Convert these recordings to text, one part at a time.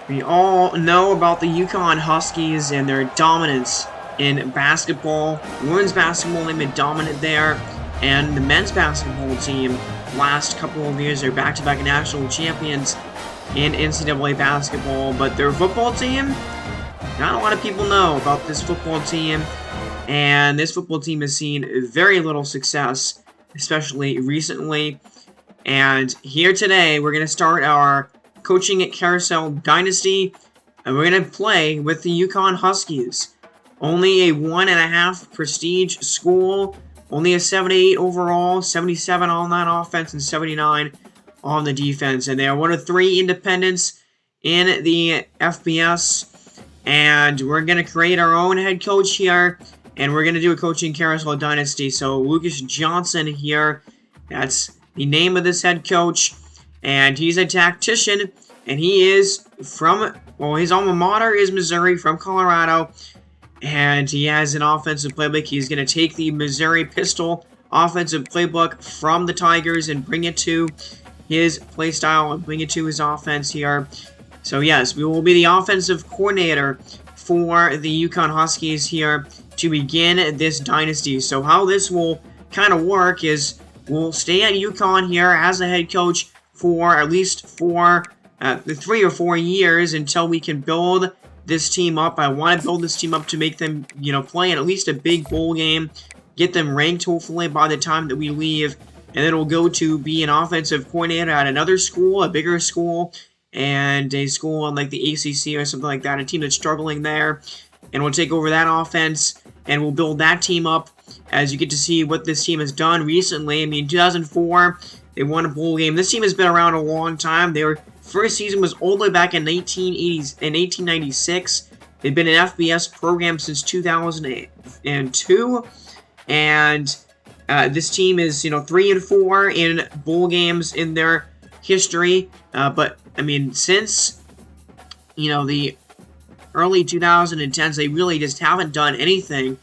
We all know about the UConn Huskies and their dominance in basketball. Women's basketball, they've been dominant there. And the men's basketball team, last couple of years, they're back-to-back national champions in NCAA basketball. But their football team, not a lot of people know about this football team. And this football team has seen very little success, especially recently. And here today, we're going to start our coaching at Carousel Dynasty, and we're going to play with the UConn Huskies. Only a 1.5 prestige school, only a 78 overall, 77 on that offense, and 79 on the defense. And they are one of 3 independents in the FBS. And we're going to create our own head coach here, and we're going to do a coaching Carousel Dynasty. So Lucas Johnson here, that's the name of this head coach. And he's a tactician, and he is from, well, his alma mater is Missouri, from Colorado, and he has an offensive playbook. He's going to take the Missouri Pistol offensive playbook from the Tigers and bring it to his play style and bring it to his offense here. So yes, we will be the offensive coordinator for the UConn Huskies here to begin this dynasty. So how this will kind of work is we'll stay at UConn here as a head coach for at least 3 or 4 years until we can build this team up. I want to build this team up to make them, play in at least a big bowl game, get them ranked hopefully by the time that we leave, and then we'll go to be an offensive coordinator at another school, a bigger school, and a school like the ACC or something like that, a team that's struggling there, and we'll take over that offense, and we'll build that team up as you get to see what this team has done recently. I mean, 2004, they won a bowl game. This team has been around a long time. Their first season was all the way back in 1896. They've been an FBS program since 2002, and this team is 3-4 in bowl games in their history. But I mean, since the early 2010s, they really just haven't done anything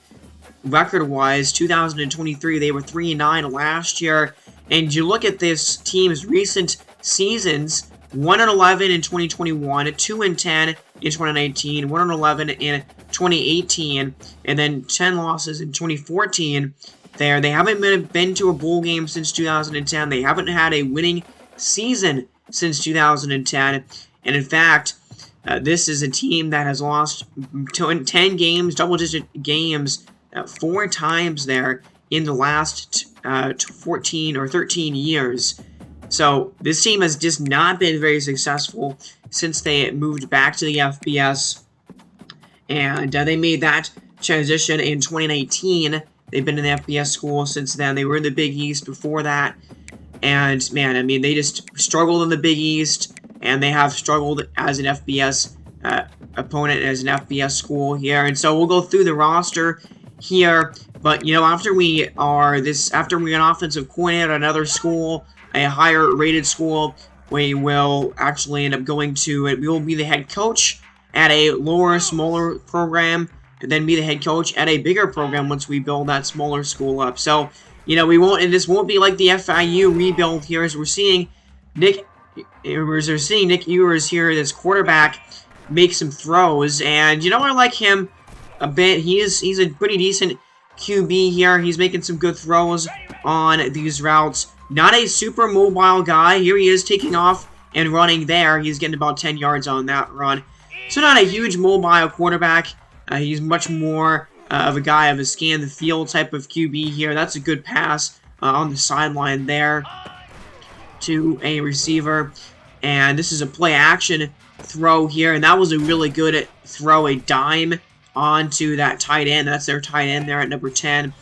record-wise. 2023, they were 3-9 last year. And you look at this team's recent seasons, 1-11 in 2021, 2-10 in 2019, 1-11 in 2018, and then 10 losses in 2014. They haven't been to a bowl game since 2010. They haven't had a winning season since 2010. And in fact, this is a team that has lost 10 games, double-digit games, 4 times there in the last 14 or 13 years. So this team has just not been very successful since they moved back to the FBS, and they made that transition in 2019. They've been in the FBS school since then. They were in the Big East before that, and man, I mean, they just struggled in the Big East, and they have struggled as an FBS opponent, as an FBS school here. And so we'll go through the roster here. But after we an offensive coordinator at another school, a higher rated school, we will actually end up going to it. We will be the head coach at a smaller program, and then be the head coach at a bigger program once we build that smaller school up. So, this won't be like the FIU rebuild here, as we're seeing Nick Ewers here, this quarterback, make some throws. And I like him a bit. He's a pretty decent QB here. He's making some good throws on these routes. Not a super mobile guy. Here he is taking off and running there. He's getting about 10 yards on that run. So not a huge mobile quarterback. He's much more of a guy of a scan the field type of QB here. That's a good pass on the sideline there to a receiver. And this is a play action throw here. And that was a really good throw, a dime onto that tight end. That's their tight end there at number 10.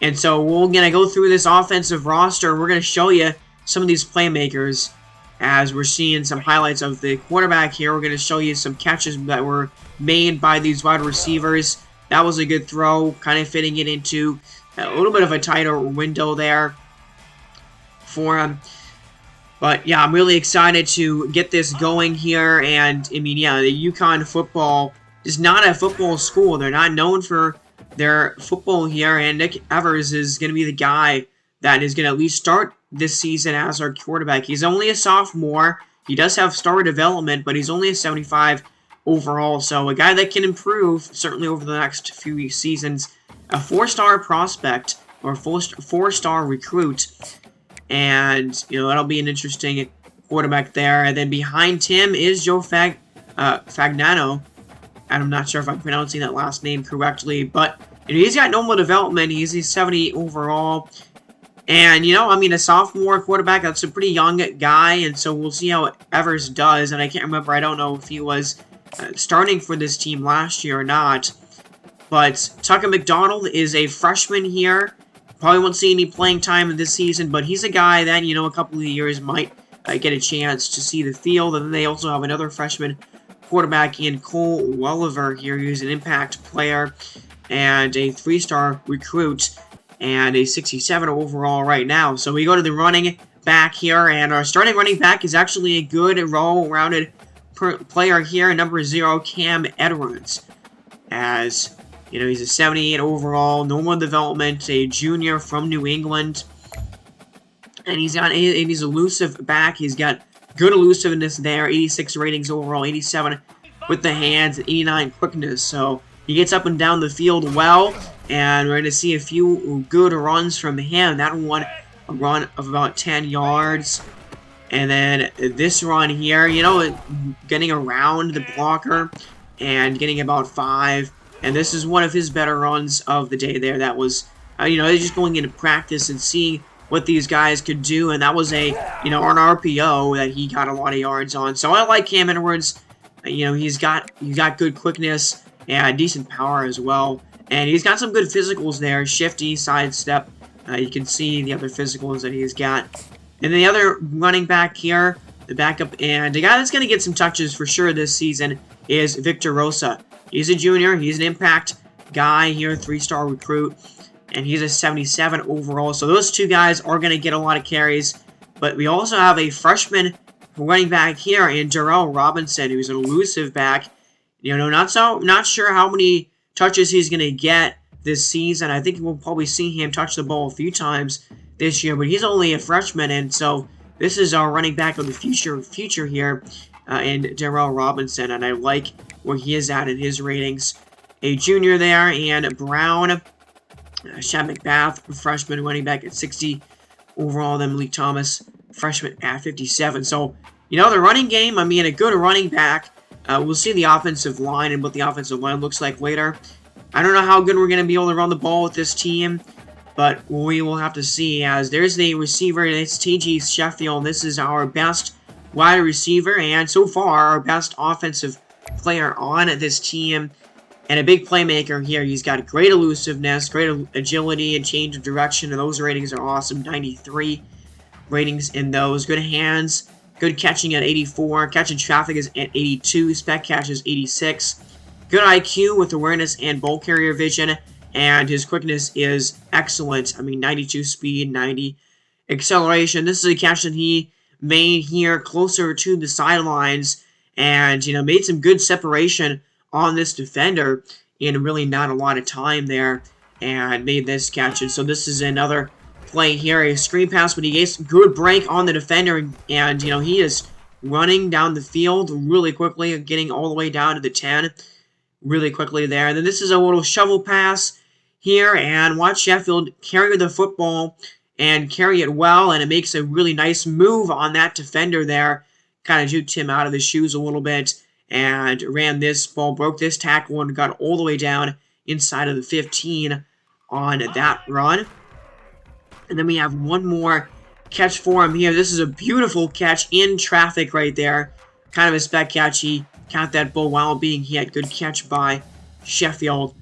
And so we're going to go through this offensive roster. We're going to show you some of these playmakers as we're seeing some highlights of the quarterback here. We're going to show you some catches that were made by these wide receivers. That was a good throw, kind of fitting it into a little bit of a tighter window there for him. But yeah, I'm really excited to get this going here. And I mean, yeah, the UConn football is not a football school. They're not known for their football here, and Nick Evers is going to be the guy that is going to at least start this season as our quarterback. He's only a sophomore. He does have star development, but he's only a 75 overall, so a guy that can improve, certainly over the next few seasons. A 4-star prospect, or 4-star recruit, and, you know, that'll be an interesting quarterback there. And then behind him is Joe Fagnano. I'm not sure if I'm pronouncing that last name correctly, but you know, he's got normal development. He's a 70 overall. And, you know, I mean, a sophomore quarterback, that's a pretty young guy, and so we'll see how Evers does. And I can't remember, I don't know if he was starting for this team last year or not. But Tucker McDonald is a freshman here. Probably won't see any playing time this season, but he's a guy that, you know, a couple of years might get a chance to see the field. And then they also have another freshman quarterback in Cole Welliver here, who's an impact player and a 3-star recruit and a 67 overall right now. So we go to the running back here, and our starting running back is actually a good, well-rounded player here, number 0, Cam Edwards. As, you know, he's a 78 overall, normal development, a junior from New England. And he's elusive back. He's got good elusiveness there, 86 ratings overall, 87 with the hands, 89 quickness. So he gets up and down the field well, and we're going to see a few good runs from him. That one, a run of about 10 yards. And then this run here, you know, getting around the blocker and getting about 5. And this is one of his better runs of the day there. That was, you know, just going into practice and seeing what these guys could do. And that was a, you know, an RPO that he got a lot of yards on. So I like Cam Edwards. You know, he's got good quickness and decent power as well. And he's got some good physicals there. Shifty, sidestep. You can see the other physicals that he's got. And the other running back here, the backup, and the guy that's going to get some touches for sure this season is Victor Rosa. He's a junior. He's an impact guy here, 3-star recruit. And he's a 77 overall. So those two guys are going to get a lot of carries. But we also have a freshman running back here in Darrell Robinson, who's an elusive back. You know, not sure how many touches he's going to get this season. I think we'll probably see him touch the ball a few times this year, but he's only a freshman, and so this is our running back of the future here in Darrell Robinson, and I like where he is at in his ratings. A junior there, and Brown, Shad McBath, freshman running back at 60 overall, then Malik Thomas, freshman at 57. So, you know, the running game, I mean, a good running back. We'll see the offensive line and what the offensive line looks like later. I don't know how good we're going to be able to run the ball with this team, but we will have to see. As there's the receiver, it's T.G. Sheffield. This is our best wide receiver, and so far, our best offensive player on this team. And a big playmaker here. He's got great elusiveness, great agility, and change of direction, and those ratings are awesome. 93 ratings in those. Good hands. Good catching at 84. Catching traffic is at 82. Spec catch is 86. Good IQ with awareness and ball carrier vision. And his quickness is excellent. I mean, 92 speed, 90 acceleration. This is a catch that he made here closer to the sidelines. And, you know, made some good separation on this defender in really not a lot of time there. And made this catch. And so this is another play here, a screen pass, but he gets good break on the defender, and you know, he is running down the field really quickly, getting all the way down to the 10 really quickly there. And then this is a little shovel pass here, and watch Sheffield carry the football and carry it well, and it makes a really nice move on that defender there, kind of juked him out of his shoes a little bit, and ran this ball, broke this tackle, and got all the way down inside of the 15 on that run. And then we have one more catch for him here. This is a beautiful catch in traffic right there. Kind of a spec catch. He caught that ball while being hit. Good catch by Sheffield.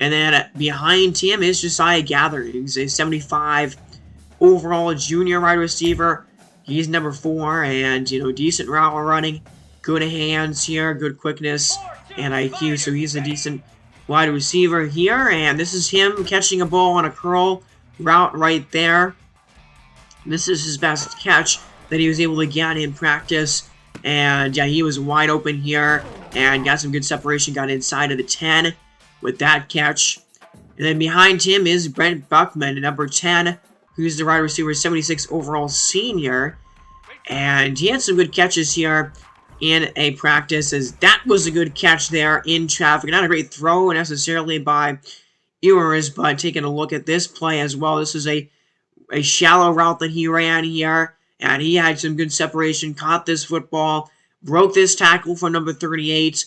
And then behind him is Josiah Gathering. He's a 75 overall junior wide receiver. He's number 4, and, you know, decent route running. Good hands here, good quickness, and IQ. So he's a decent wide receiver here. And this is him catching a ball on a curl route right there. This is his best catch that he was able to get in practice, and yeah, he was wide open here and got some good separation, got inside of the 10 with that catch. And then behind him is Brent Buckman, number 10, who's the wide receiver, 76 overall senior. And he had some good catches here in a practice, as that was a good catch there in traffic. Not a great throw necessarily by Ewers, but taking a look at this play as well. This is a shallow route that he ran here, and he had some good separation, caught this football, broke this tackle for number 38,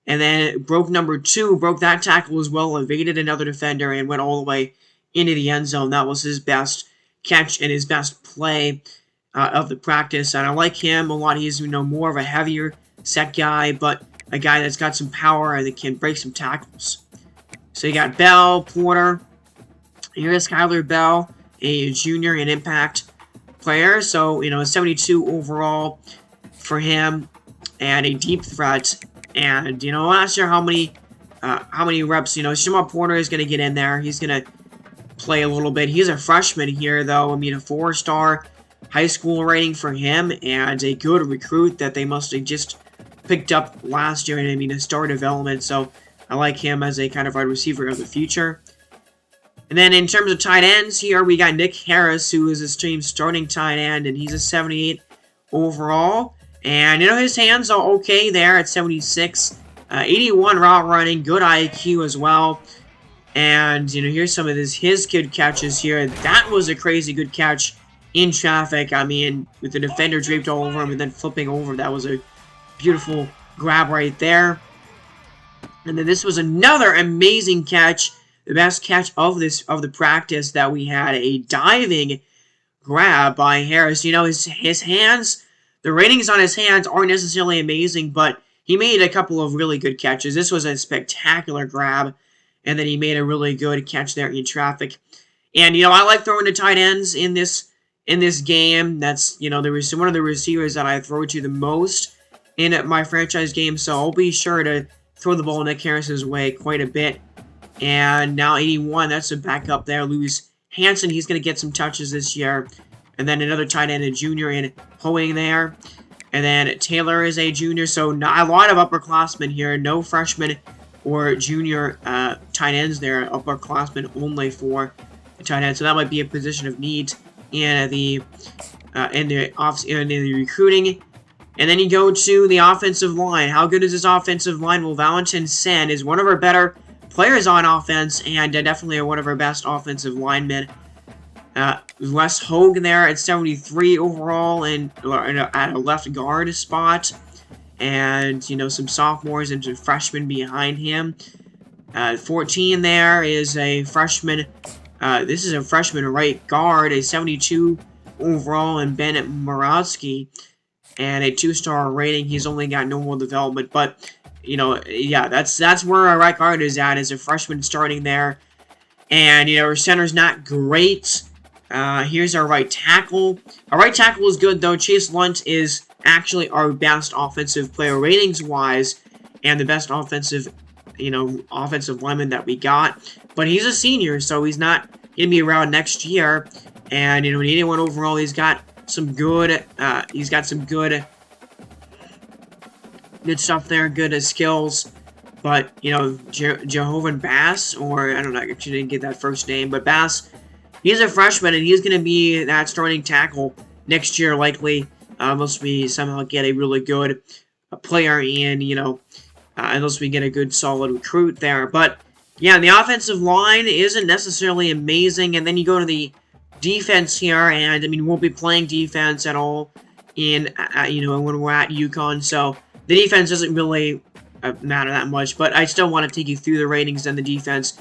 and then broke number 2, broke that tackle as well, evaded another defender, and went all the way into the end zone. That was his best catch and his best play of the practice, and I like him a lot. He's, more of a heavier set guy, but a guy that's got some power and that can break some tackles. So you got Bell, Porter. Here's Kyler Bell, a junior and impact player. So, a 72 overall for him, and a deep threat. And, I'm not sure how many reps, Shimon Porter is going to get in there. He's going to play a little bit. He's a freshman here, though. A 4-star high school rating for him, and a good recruit that they must have just picked up last year in, a star development. So I like him as a kind of wide receiver of the future. And then in terms of tight ends here, we got Nick Harris, who is this team's starting tight end, and he's a 78 overall. And, his hands are okay there at 76. 81 route running, good IQ as well. And, here's some of his good catches here. That was a crazy good catch in traffic. With the defender draped all over him and then flipping over. That was a beautiful grab right there. And then this was another amazing catch. The best catch of the practice that we had. A diving grab by Harris. His hands, the ratings on his hands aren't necessarily amazing, but he made a couple of really good catches. This was a spectacular grab, and then he made a really good catch there in traffic. And, I like throwing to tight ends in this game. That's, one of the receivers that I throw to the most in my franchise game, so I'll be sure to throw the ball Nick Harris's way quite a bit. And now 81, that's a backup there. Lewis Hansen, he's going to get some touches this year. And then another tight end, a junior in Hoeing there. And then Taylor is a junior, so not a lot of upperclassmen here. No freshmen or junior tight ends there. Upperclassmen only for the tight end. So that might be a position of need in the recruiting. And then you go to the offensive line. How good is this offensive line? Well, Valentin Sen is one of our better players on offense, and definitely one of our best offensive linemen. Wes Hogue there at 73 overall, and at a left guard spot. And, some sophomores and some freshmen behind him. 14 there is a freshman. This is a freshman right guard, a 72 overall, and Bennett Moravsky. And a 2-star rating. He's only got normal development, but yeah, that's where our right guard is at, as a freshman starting there. And our center's not great. Here's our right tackle. Our right tackle is good though. Chase Lunt is actually our best offensive player ratings wise, and the best offensive lineman that we got. But he's a senior, so he's not gonna be around next year. And 81 overall, he's got some good, good stuff there, good skills. But, Jehovan Bass, or I don't know, I actually didn't get that first name, but Bass, he's a freshman, and he's going to be that starting tackle next year, likely, unless we somehow get a really good player in, unless we get a good, solid recruit there. But, yeah, the offensive line isn't necessarily amazing, and then you go to the defense here, and, we'll be playing defense at all in, when we're at UConn, so the defense doesn't really matter that much, but I still want to take you through the ratings and the defense.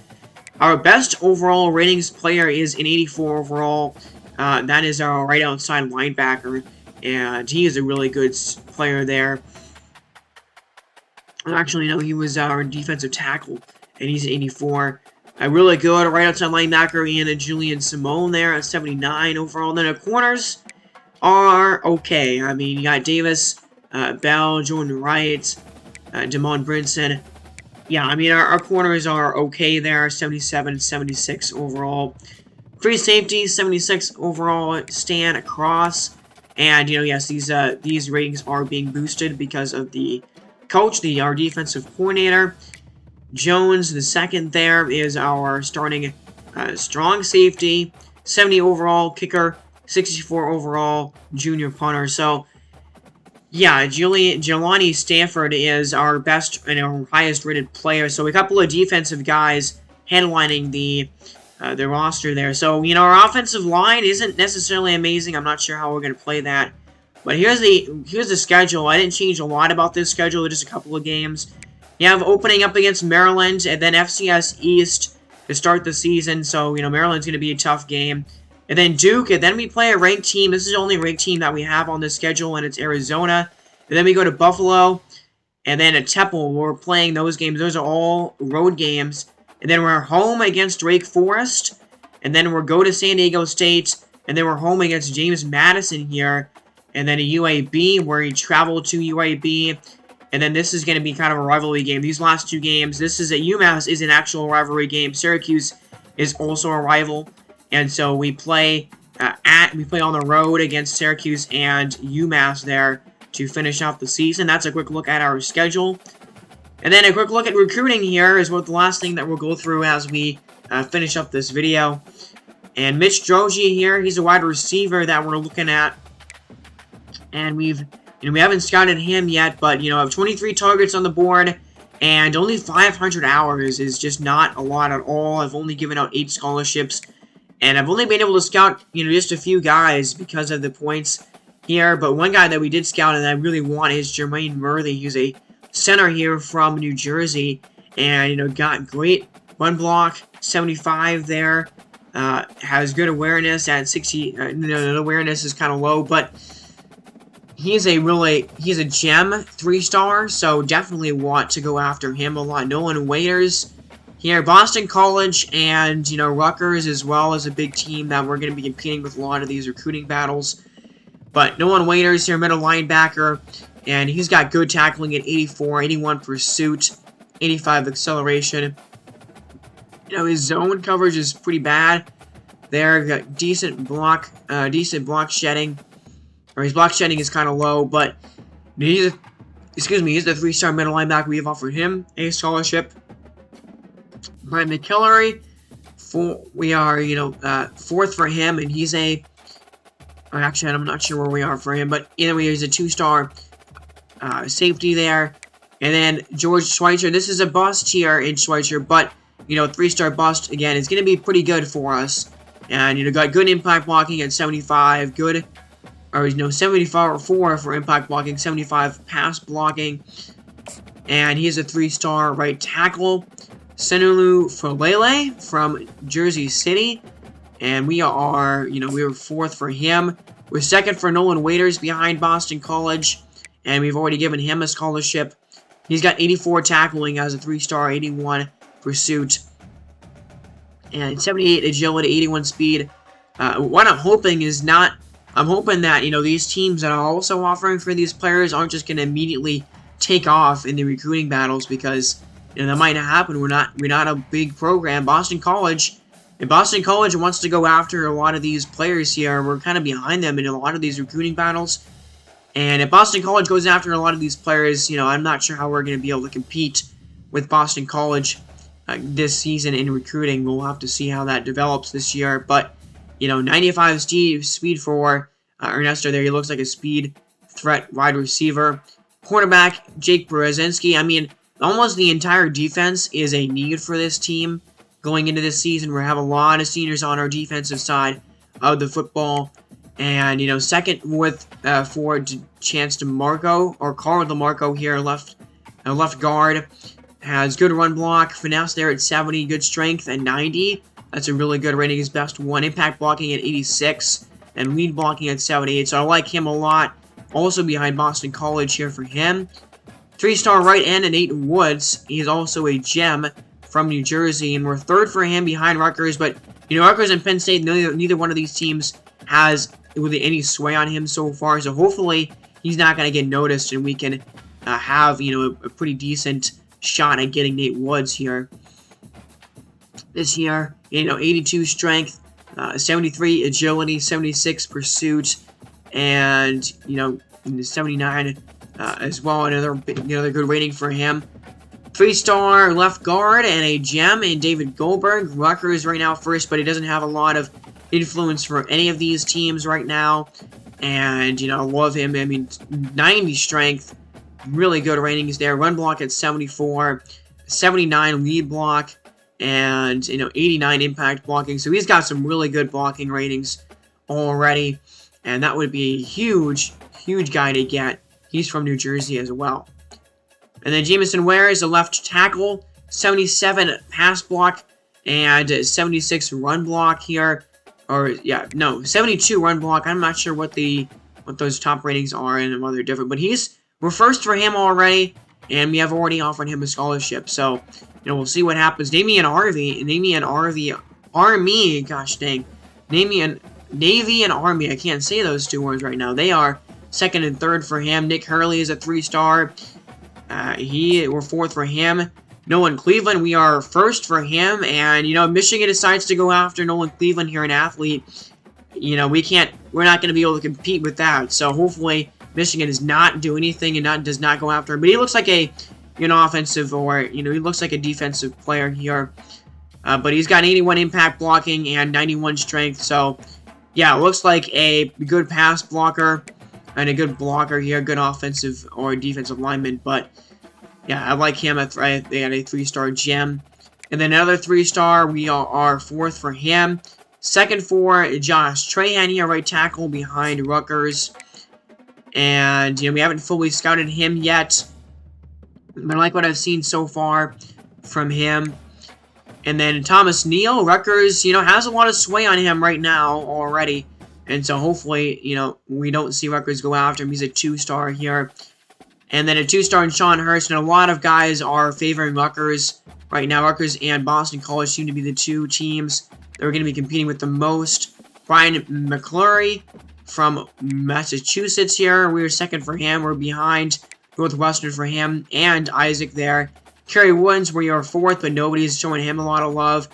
Our best overall ratings player is an 84 overall. That is our right outside linebacker, and he is a really good player there. Actually, no, he was our defensive tackle, and he's an 84. A really good right outside linebacker, and Julian Simone there at 79 overall. Then the corners are okay. You got Davis, Bell, Jordan Wright, Damon Brinson. Yeah, our corners are okay there, 77, 76 overall. Free safety, 76 overall, Stan across. And, yes, these ratings are being boosted because of the coach, our defensive coordinator. Jones, the second there, is our starting strong safety. 70 overall, kicker 64 overall junior punter. So, yeah, Jelani Stanford is our best and our highest rated player. So, a couple of defensive guys headlining the roster there. So, our offensive line isn't necessarily amazing. I'm not sure how we're going to play that. But here's the schedule. I didn't change a lot about this schedule, just a couple of games. You have opening up against Maryland, and then FCS East to start the season. So, Maryland's going to be a tough game. And then Duke, and then we play a ranked team. This is the only ranked team that we have on this schedule, and it's Arizona. And then we go to Buffalo, and then at Temple. We're playing those games. Those are all road games. And then we're home against Wake Forest, and then we'll go to San Diego State, and then we're home against James Madison here, and then a UAB, where we travel to UAB. And then this is going to be kind of a rivalry game. These last two games, this is at UMass is an actual rivalry game. Syracuse is also a rival. And so we play on the road against Syracuse and UMass there to finish off the season. That's a quick look at our schedule. And then a quick look at recruiting here is what the last thing that we'll go through as we finish up this video. And Mitch Droege here, he's a wide receiver that we're looking at. And we haven't scouted him yet, but I have 23 targets on the board, and only 500 hours is just not a lot at all. I've only given out 8 scholarships. And I've only been able to scout, just a few guys because of the points here. But one guy that we did scout and I really want is Jermaine Murthy. He's a center here from New Jersey. And, got great run block, 75 there. Has good awareness at 60. The awareness is kind of low, but he's a gem 3-star. So definitely want to go after him a lot. Nolan Waiters here, Boston College and, Rutgers as well as a big team that we're going to be competing with a lot of these recruiting battles. But Nolan Waiters here, middle linebacker, and he's got good tackling at 84, 81 pursuit, 85 acceleration. His zone coverage is pretty bad. There, got decent block shedding. Or his block shedding is kind of low, but he's the 3-star middle linebacker. We have offered him a scholarship. Brian McKillery, we are, 4th for him, and he's actually, I'm not sure where we are for him, but either way, he's a 2-star safety there. And then George Schweitzer, this is a bust here in Schweitzer, but, 3-star bust, again, is going to be pretty good for us. And, got good impact blocking at 75, 74 for impact blocking, 75 pass blocking. And he is a 3-star right tackle. Senulu Folele from Jersey City, and we are, we were 4th for him. We're 2nd for Nolan Waiters behind Boston College, and we've already given him a scholarship. He's got 84 tackling as a 3-star, 81 pursuit, and 78 agility, 81 speed. What I'm hoping is I'm hoping that, these teams that are also offering for these players aren't just going to immediately take off in the recruiting battles, because that might not happen. We're not a big program. Boston College wants to go after a lot of these players here. We're kind of behind them in a lot of these recruiting battles. And if Boston College goes after a lot of these players, I'm not sure how we're going to be able to compete with Boston College this season in recruiting. We'll have to see how that develops this year. But, 95 speed for Ernesto there. He looks like a speed threat wide receiver. Quarterback, Jake Berezinski. Almost the entire defense is a need for this team going into this season. We have a lot of seniors on our defensive side of the football. And, second with for Chance DeMarco, or Carl DeMarco here, left guard. Has good run block, finesse there at 70, good strength at 90. That's a really good rating, his best one. Impact blocking at 86, and lead blocking at 78. So I like him a lot. Also behind Boston College here for him. 3-star right end and Nate Woods. He's also a gem from New Jersey, and we're 3rd for him behind Rutgers. But Rutgers and Penn State, neither one of these teams has really any sway on him so far. So hopefully he's not going to get noticed, and we can have a pretty decent shot at getting Nate Woods here. This year, 82 strength, 73 agility, 76 pursuit, and 79. As well, another good rating for him. 3-star left guard and a gem in David Goldberg. Rutgers right now 1st, but he doesn't have a lot of influence for any of these teams right now. And, you know, love him. I mean, 90 strength, really good ratings there. Run block at 74, 79 lead block, and, you know, 89 impact blocking. So he's got some really good blocking ratings already. And that would be a huge, huge guy to get. He's from New Jersey as well. And then Jamison Ware is a left tackle, 77 pass block, and 76 run block here. Or, yeah, no, 72 run block. I'm not sure what those top ratings are and whether they're different. But we're first for him already, and we have already offered him a scholarship. So, you know, we'll see what happens. Navy and Army, gosh dang. Navy and Army, I can't say those two words right now. They are second and third for him. Nick Hurley is a 3-star. We're fourth for him. Nolan Cleveland, we are first for him. And, you know, Michigan decides to go after Nolan Cleveland here, an athlete. You know, we're not going to be able to compete with that. So, hopefully, Michigan does not do anything and does not go after him. But he looks like he looks like a defensive player here. But he's got 81 impact blocking and 91 strength. So, yeah, it looks like a good pass blocker and a good blocker here, good offensive or defensive lineman. But, yeah, I like him. They got a 3-star gem. And then another 3-star, we are fourth for him. Second for Josh Trahan here, right tackle behind Rutgers. And, you know, we haven't fully scouted him yet. But I like what I've seen so far from him. And then Thomas Neal, Rutgers, you know, has a lot of sway on him right now already. And so hopefully, you know, we don't see Rutgers go after him. He's a 2-star here. And then a 2-star in Sean Hurst. And a lot of guys are favoring Rutgers right now. Rutgers and Boston College seem to be the two teams that are going to be competing with the most. Brian McClurry from Massachusetts here. We're second for him. We're behind Northwestern for him and Isaac there. Kerry Woods, we are fourth, but nobody's showing him a lot of love.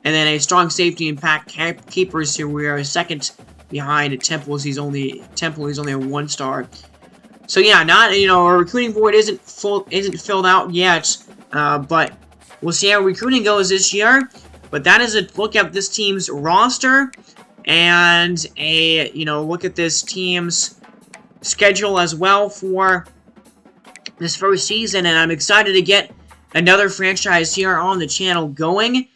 And then a strong safety and pack keepers here. We are second behind Temple. He's only a 1-star. So yeah, our recruiting board isn't filled out yet. But we'll see how recruiting goes this year. But that is a look at this team's roster and a look at this team's schedule as well for this first season. And I'm excited to get another franchise here on the channel going.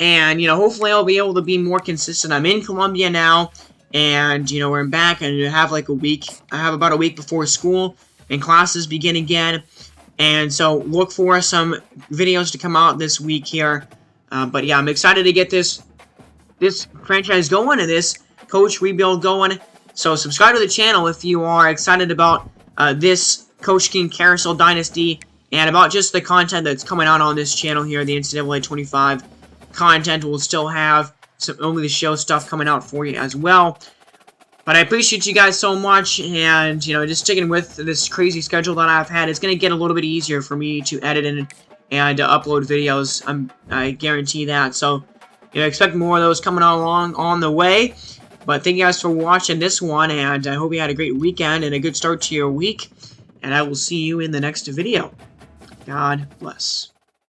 And, hopefully I'll be able to be more consistent. I'm in Columbia now. And, we're back and I have like a week. I have about a week before school and classes begin again. And so look for some videos to come out this week here. But yeah, I'm excited to get this franchise going and this coach rebuild going. So subscribe to the channel if you are excited about this Coach King Carousel Dynasty and about just the content that's coming out on this channel here, the NCAA 25 content. Will still have some only the show stuff coming out for you as well. But I appreciate you guys so much, and just sticking with this crazy schedule that I've had. It's going to get a little bit easier for me to edit and upload videos. I guarantee that. So expect more of those coming along on the way. But thank you guys for watching this one, and I hope you had a great weekend and a good start to your week. And I will see you in the next video. God bless.